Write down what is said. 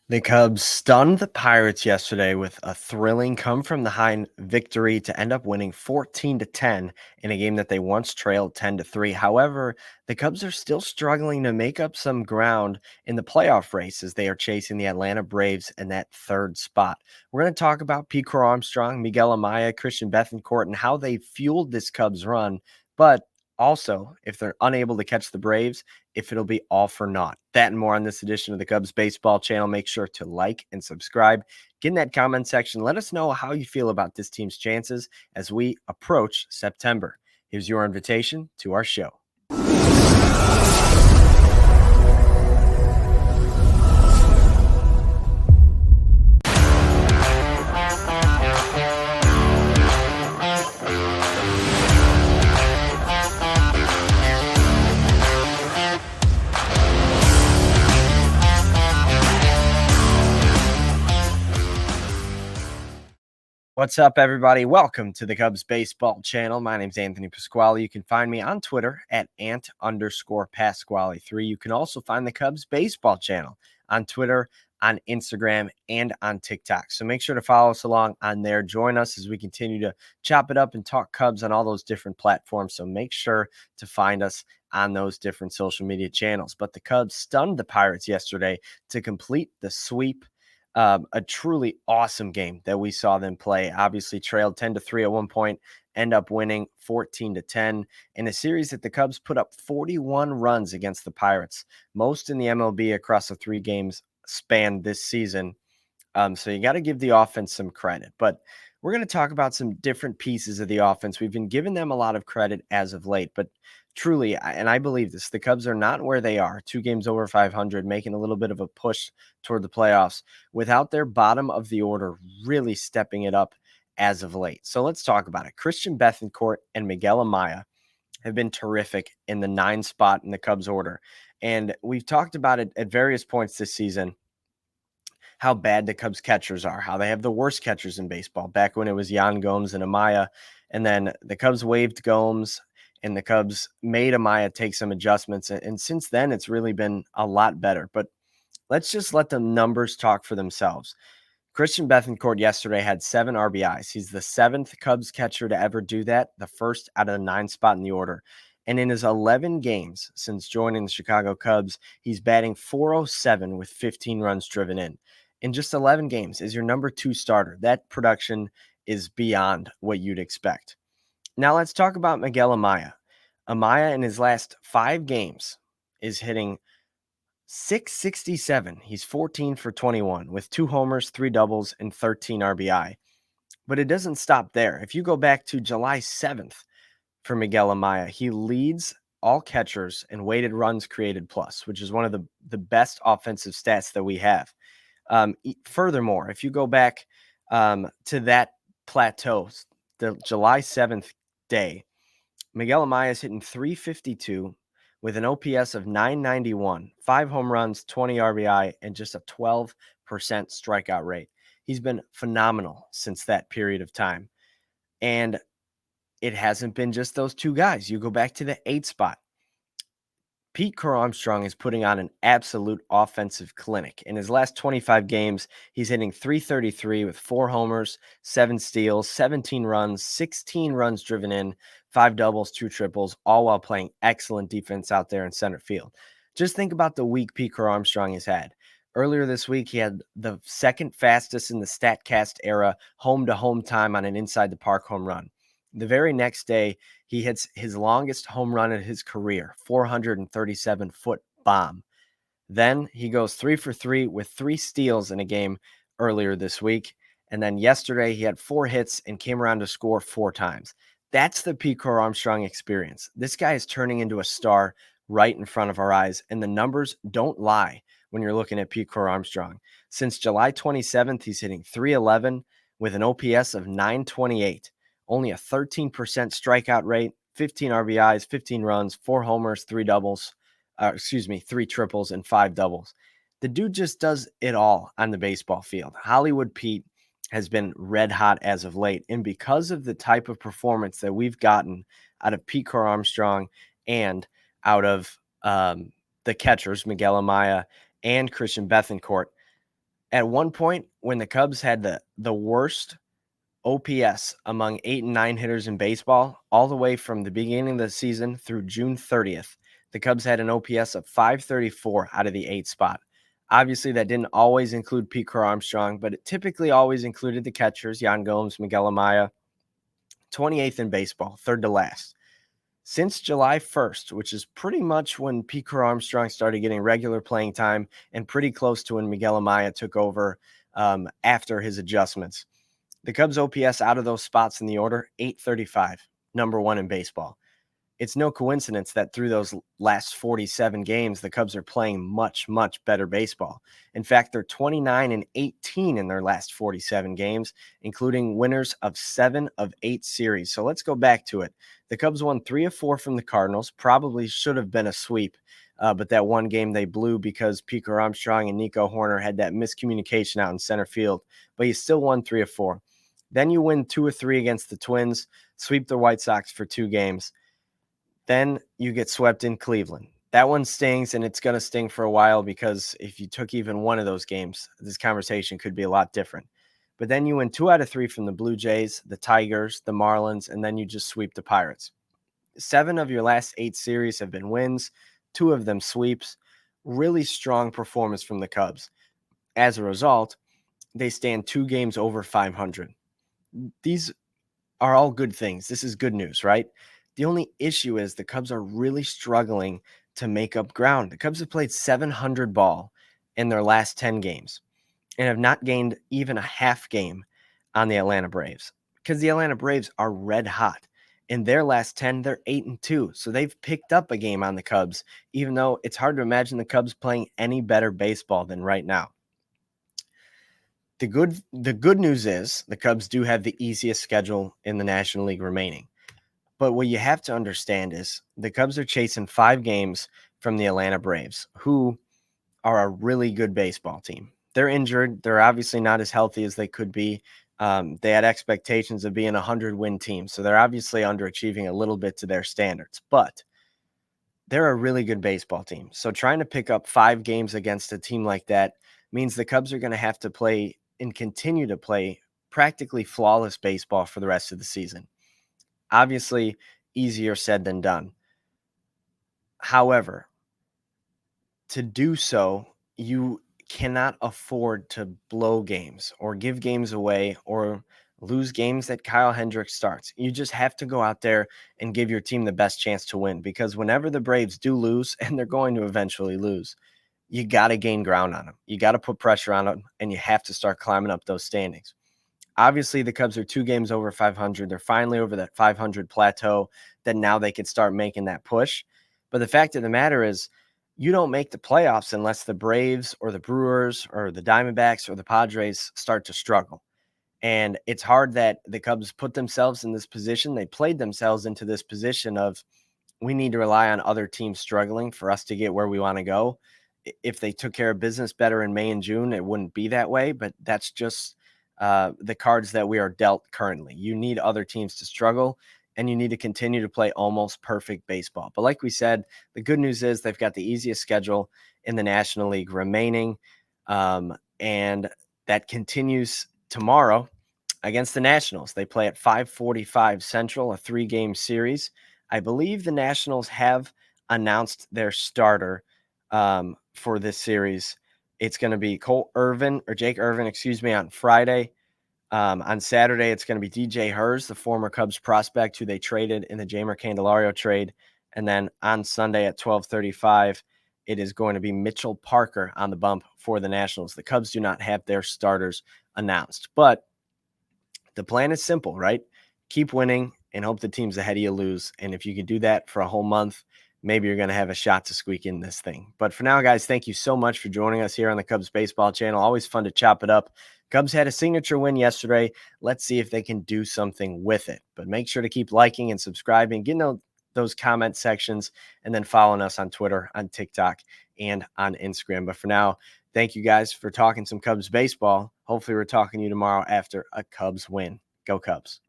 The Cubs stunned the Pirates yesterday with a thrilling come from the behind victory to end up winning 14-10 in a game that they once trailed 10-3. However, the Cubs are still struggling to make up some ground in the playoff race as they are chasing the Atlanta Braves in that third spot. We're going to talk about Pete Crow-Armstrong, Miguel Amaya, Christian Bethancourt, and how they fueled this Cubs run, but also, if they're unable to catch the Braves, if it'll be all for naught. That and more on this edition of the Cubs Baseball Channel. Make sure to like and subscribe. Get in that comment section. Let us know how you feel about this team's chances as we approach September. Here's your invitation to our show. What's up, everybody? Welcome to the Cubs Baseball Channel. My name's Anthony Pasquale. You can find me on Twitter at ant_Pasquale3. You can also find the Cubs Baseball Channel on Twitter, on Instagram, and on TikTok. So make sure to follow us along on there. Join us as we continue to chop it up and talk Cubs on all those different platforms. So make sure to find us on those different social media channels. But the Cubs stunned the Pirates yesterday to complete the sweep. A truly awesome game that we saw them play. Obviously trailed 10-3 at one point, end up winning 14-10 in a series that the Cubs put up 41 runs against the Pirates, most in the MLB across the 3 games span this season. So you got to give the offense some credit, but we're going to talk about some different pieces of the offense. We've been giving them a lot of credit as of late, but truly, and I believe this, the Cubs are not where they are, 2 games over 500, making a little bit of a push toward the playoffs without their bottom of the order really stepping it up as of late. So let's talk about it. Christian Bethancourt and Miguel Amaya have been terrific in the 9 spot in the Cubs order. And we've talked about it at various points this season, how bad the Cubs catchers are, how they have the worst catchers in baseball back when it was Yan Gomes and Amaya. And then the Cubs waived Gomes and the Cubs made Amaya take some adjustments. And since then, it's really been a lot better. But let's just let the numbers talk for themselves. Christian Bethancourt yesterday had 7 RBIs. He's the 7th Cubs catcher to ever do that, the first out of the 9 spot in the order. And in his 11 games since joining the Chicago Cubs, he's batting .407 with 15 runs driven in just 11 games as your number 2 starter. That production is beyond what you'd expect. Now let's talk about Miguel Amaya. Amaya in his last 5 games is hitting .667. He's 14 for 21 with 2 homers, 3 doubles, and 13 RBI. But it doesn't stop there. If you go back to July 7th for Miguel Amaya, he leads all catchers in weighted runs created plus, which is one of the best offensive stats that we have. Furthermore, if you go back to that plateau, the July 7th day, Miguel Amaya is hitting .352 with an OPS of .991, 5 home runs, 20 RBI, and just a 12% strikeout rate. He's been phenomenal since that period of time. And it hasn't been just those 2 guys. You go back to the 8 spot. Pete Crow-Armstrong is putting on an absolute offensive clinic. In his last 25 games, he's hitting .333 with 4 homers, 7 steals, 17 runs, 16 runs driven in, 5 doubles, 2 triples, all while playing excellent defense out there in center field. Just think about the week Pete Crow-Armstrong has had. Earlier this week, he had the 2nd fastest in the StatCast era home-to-home time on an inside-the-park home run. The very next day, he hits his longest home run in his career, 437-foot bomb. Then he goes 3 for 3 with 3 steals in a game earlier this week. And then yesterday he had 4 hits and came around to score 4 times. That's the Pete Crow-Armstrong experience. This guy is turning into a star right in front of our eyes, and the numbers don't lie when you're looking at Pete Crow-Armstrong. Since July 27th, he's hitting .311 with an OPS of .928. Only a 13% strikeout rate, 15 RBIs, 15 runs, 4 homers, 3 doubles, 3 triples, and 5 doubles. The dude just does it all on the baseball field. Hollywood Pete has been red hot as of late. And because of the type of performance that we've gotten out of Pete Crow-Armstrong and out of the catchers, Miguel Amaya and Christian Bethancourt, At one point, when the Cubs had the worst OPS among 8 and 9 hitters in baseball, all the way from the beginning of the season through June 30th, the Cubs had an OPS of 534 out of the 8th spot. Obviously, that didn't always include Pete Crow-Armstrong, but it typically always included the catchers, Yan Gomes, Miguel Amaya, 28th in baseball, third to last. Since July 1st, which is pretty much when Pete Crow-Armstrong started getting regular playing time and pretty close to when Miguel Amaya took over after his adjustments, the Cubs OPS out of those spots in the order, 835, number one in baseball. It's no coincidence that through those last 47 games, the Cubs are playing much, much better baseball. In fact, they're 29 and 18 in their last 47 games, including winners of 7 of 8 series. So let's go back to it. The Cubs won 3 of 4 from the Cardinals. Probably should have been a sweep, but that one game they blew because Pete Armstrong and Nico Horner had that miscommunication out in center field. But you still won 3 of 4. Then you win 2 of 3 against the Twins, sweep the White Sox for 2 games. Then you get swept in Cleveland. That one stings, and it's going to sting for a while because if you took even one of those games, this conversation could be a lot different. But then you win 2 out of 3 from the Blue Jays, the Tigers, the Marlins, and then you just sweep the Pirates. 7 of your last 8 series have been wins, 2 of them sweeps. Really strong performance from the Cubs. As a result, they stand 2 games over 500. These are all good things. This is good news, right? The only issue is the Cubs are really struggling to make up ground. The Cubs have played 700 ball in their last 10 games and have not gained even a half game on the Atlanta Braves because the Atlanta Braves are red hot. In their last 10, they're 8-2. So they've picked up a game on the Cubs, even though it's hard to imagine the Cubs playing any better baseball than right now. The good news is the Cubs do have the easiest schedule in the National League remaining. But what you have to understand is the Cubs are chasing 5 games from the Atlanta Braves, who are a really good baseball team. They're injured. They're obviously not as healthy as they could be. They had expectations of being a 100-win team, so they're obviously underachieving a little bit to their standards. But they're a really good baseball team. So trying to pick up 5 games against a team like that means the Cubs are going to have to play and continue to play practically flawless baseball for the rest of the season. Obviously, easier said than done. However, to do so, you cannot afford to blow games or give games away or lose games that Kyle Hendricks starts. You just have to go out there and give your team the best chance to win, because whenever the Braves do lose, and they're going to eventually lose, you got to gain ground on them. You got to put pressure on them, and you have to start climbing up those standings. Obviously, the Cubs are 2 games over 500. They're finally over that 500 plateau that now they can start making that push. But the fact of the matter is, you don't make the playoffs unless the Braves or the Brewers or the Diamondbacks or the Padres start to struggle. And it's hard that the Cubs put themselves in this position. They played themselves into this position of, we need to rely on other teams struggling for us to get where we want to go. If they took care of business better in May and June, it wouldn't be that way. But that's just the cards that we are dealt currently. You need other teams to struggle, and you need to continue to play almost perfect baseball. But like we said, the good news is they've got the easiest schedule in the National League remaining, and that continues tomorrow against the Nationals. They play at 5:45 Central, a 3-game series. I believe the Nationals have announced their starter for this series. It's going to be Jake Irvin, on Friday. On Saturday, it's going to be DJ Hurst, the former Cubs prospect who they traded in the Jeimer Candelario trade. And then on Sunday at 12:35, it is going to be Mitchell Parker on the bump for the Nationals. The Cubs do not have their starters announced, but the plan is simple, right? Keep winning and hope the teams ahead of you lose. And if you can do that for a whole month, maybe you're going to have a shot to squeak in this thing. But for now, guys, thank you so much for joining us here on the Cubs Baseball Channel. Always fun to chop it up. Cubs had a signature win yesterday. Let's see if they can do something with it. But make sure to keep liking and subscribing, getting those comment sections, and then following us on Twitter, on TikTok, and on Instagram. But for now, thank you guys for talking some Cubs baseball. Hopefully we're talking to you tomorrow after a Cubs win. Go Cubs.